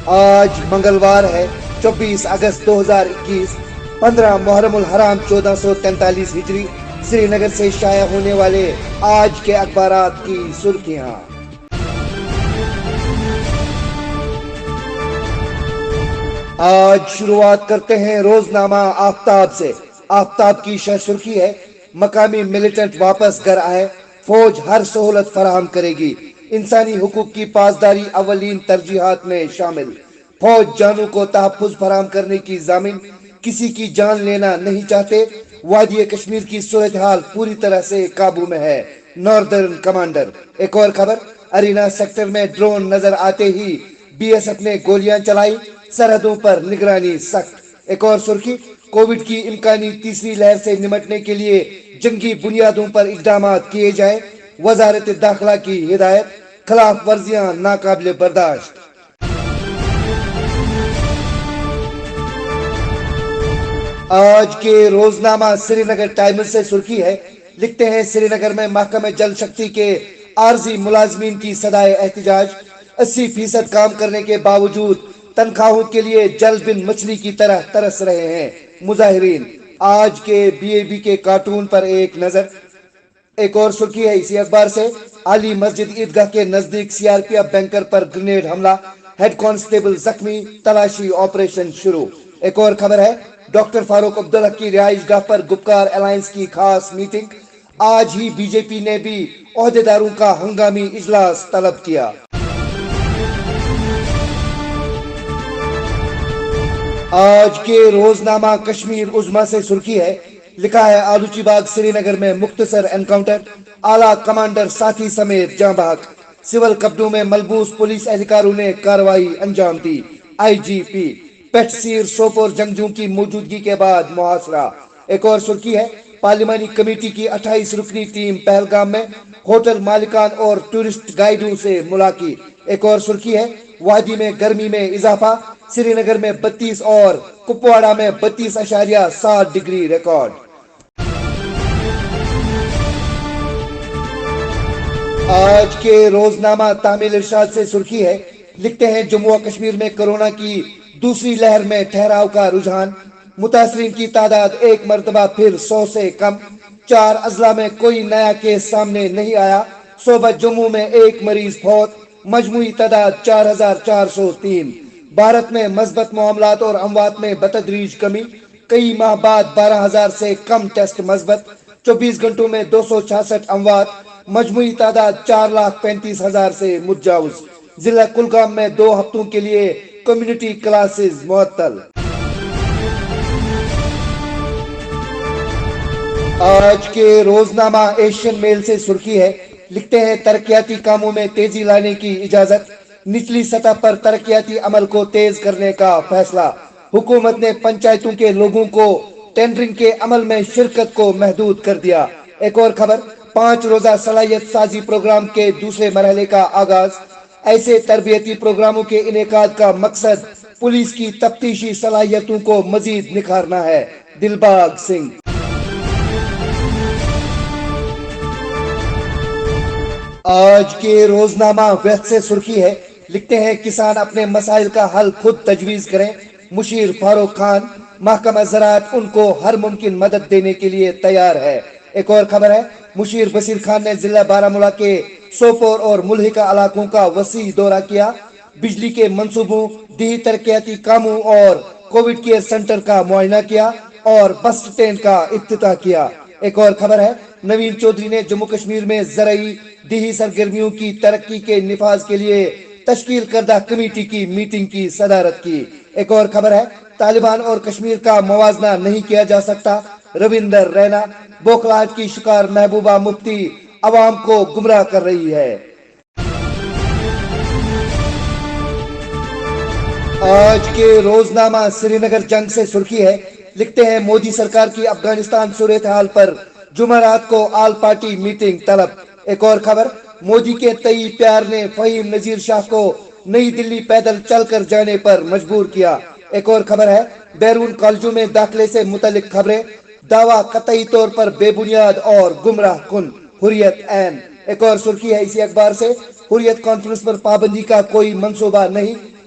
آج منگلوار ہے 24 اگست 2021، 15 محرم الحرام 1443 ہجری۔ سری نگر سے شائع ہونے والے آج کے اخبارات کی سرخیاں۔ آج شروعات کرتے ہیں روزنامہ آفتاب سے۔ آفتاب کی شہ سرخی ہے، مقامی ملیٹنٹ واپس گھر آئے، فوج ہر سہولت فراہم کرے گی، انسانی حقوق کی پاسداری اولین ترجیحات میں شامل، فوج جانوں کو تحفظ فراہم کرنے کی ضامن، کسی کی جان لینا نہیں چاہتے، وادی کشمیر کی صورتحال پوری طرح سے قابو میں ہے، ناردرن کمانڈر۔ ایک اور خبر، ارینا سیکٹر میں ڈرون نظر آتے ہی بی ایس ایف نے گولیاں چلائی، سرحدوں پر نگرانی سخت۔ ایک اور سرخی، کووڈ کی امکانی تیسری لہر سے نمٹنے کے لیے جنگی بنیادوں پر اقدامات کیے جائیں، وزارت داخلہ کی ہدایت، خلاف ورزیاں ناقابل برداشت۔ آج کے روزنامہ سری نگر ٹائمز سے سرخی ہے، لکھتے ہیں سری نگر میں محکمہ جل شکتی کے عارضی ملازمین کی صدائے احتجاج، 80% کام کرنے کے باوجود تنخواہوں کے لیے جل بن مچھلی کی طرح ترس رہے ہیں مظاہرین۔ آج کے بی اے بی کے کارٹون پر ایک نظر۔ ایک اور سرخی ہے اسی اخبار سے، علی مسجد عیدگاہ کے نزدیک C R P F bunker پر گرینیڈ حملہ، ہیڈ کانسٹیبل زخمی، تلاشی آپریشن شروع۔ ایک اور خبر ہے، ڈاکٹر فاروق عبداللہ کی رہائش گاہ پر گپکار الائنس کی خاص میٹنگ، آج ہی بی جے پی نے بھی عہدیداروں کا ہنگامی اجلاس طلب کیا۔ آج کے روزنامہ کشمیر عظمیٰ سے سرخی ہے، لکھا ہے آلوچی باغ سری نگر میں مختصر انکاؤنٹر، اعلیٰ کمانڈر ساتھی سمیت جاں بحق، سول کپڑوں میں ملبوس پولیس اہلکاروں نے کارروائی انجام دی، آئی جی پی پیٹ سیر سوپور جنگجو کی موجودگی کے بعد محاصرہ۔ ایک اور سرخی ہے، پارلیمانی کمیٹی کی 28 رکنی ٹیم پہلگام میں، ہوٹل مالکان اور ٹورسٹ گائیڈوں سے ملاقات۔ ایک اور سرخی ہے، وادی میں گرمی میں اضافہ، سری نگر میں 32 اور کپواڑہ میں 32.7 ڈگری ریکارڈ۔ آج کے روزنامہ تعمیل ارشاد سے سرخی ہے، لکھتے ہیں جموں و کشمیر میں کورونا کی دوسری لہر میں ٹھہراؤ کا رجحان، متاثرین کی تعداد ایک مرتبہ پھر 100 سے کم، 4 اضلاع میں کوئی نیا کیس سامنے نہیں آیا، صوبہ جموں میں ایک مریض فوت، مجموعی تعداد 4403۔ بھارت میں مثبت معاملات اور اموات میں بتدریج کمی، کئی ماہ بعد 12,000 سے کم ٹیسٹ مثبت، 24 گھنٹوں میں 266 اموات، مجموعی تعداد 4,35,000 سے متجاوز۔ ضلع کلگام میں 2 ہفتوں کے لیے کمیونٹی کلاسز معطل۔ آج کے روزنامہ ایشین میل سے سرخی ہے، لکھتے ہیں ترقیاتی کاموں میں تیزی لانے کی اجازت، نچلی سطح پر ترقیاتی عمل کو تیز کرنے کا فیصلہ، حکومت نے پنچایتوں کے لوگوں کو ٹینڈرنگ کے عمل میں شرکت کو محدود کر دیا۔ ایک اور خبر، 5 روزہ صلاحیت سازی پروگرام کے دوسرے مرحلے کا آغاز، ایسے تربیتی پروگراموں کے انعقاد کا مقصد پولیس کی تفتیشی صلاحیتوں کو مزید نکھارنا ہے، دلباغ سنگھ۔ آج کے روزنامہ وقت سے سرخی ہے، لکھتے ہیں کسان اپنے مسائل کا حل خود تجویز کریں، مشیر فاروق خان، محکمہ زراعت ان کو ہر ممکن مدد دینے کے لیے تیار ہے۔ ایک اور خبر ہے، مشیر بشیر خان نے ضلع بارہمولہ کے سوپور اور ملحقہ علاقوں کا وسیع دورہ کیا، بجلی کے منصوبوں، دیہی ترقیاتی کاموں اور کووڈ کیئر سینٹر کا معائنہ کیا اور بس اسٹینڈ کا افتتاح کیا۔ ایک اور خبر ہے، نوین چودھری نے جموں کشمیر میں زرعی دیہی سرگرمیوں کی ترقی کے نفاذ کے لیے تشکیل کردہ کمیٹی کی میٹنگ کی صدارت کی۔ ایک اور خبر ہے، طالبان اور کشمیر کا موازنہ نہیں کیا جا سکتا، رویندر رینا، بوکھلاہٹ کی شکار محبوبہ مفتی عوام کو گمراہ کر رہی ہے۔ آج کے روزنامہ سری نگر جنگ سے سرخی ہے، لکھتے ہیں مودی سرکار کی افغانستان صورتحال پر جمعرات کو آل پارٹی میٹنگ طلب۔ ایک اور خبر، مودی کے تئی پیار نے فہیم نذیر شاہ کو نئی دلی پیدل چل کر جانے پر مجبور کیا۔ ایک اور خبر ہے، بیرون کالجوں میں داخلے سے متعلق خبریں، دعویٰ قطعی طور پر بے بنیاد اور گمراہ کن، حریت عین۔ ایک اور سرخی ہے اسی اخبار سے، حریت کانفرنس پر پابندی کا کوئی منصوبہ نہیں،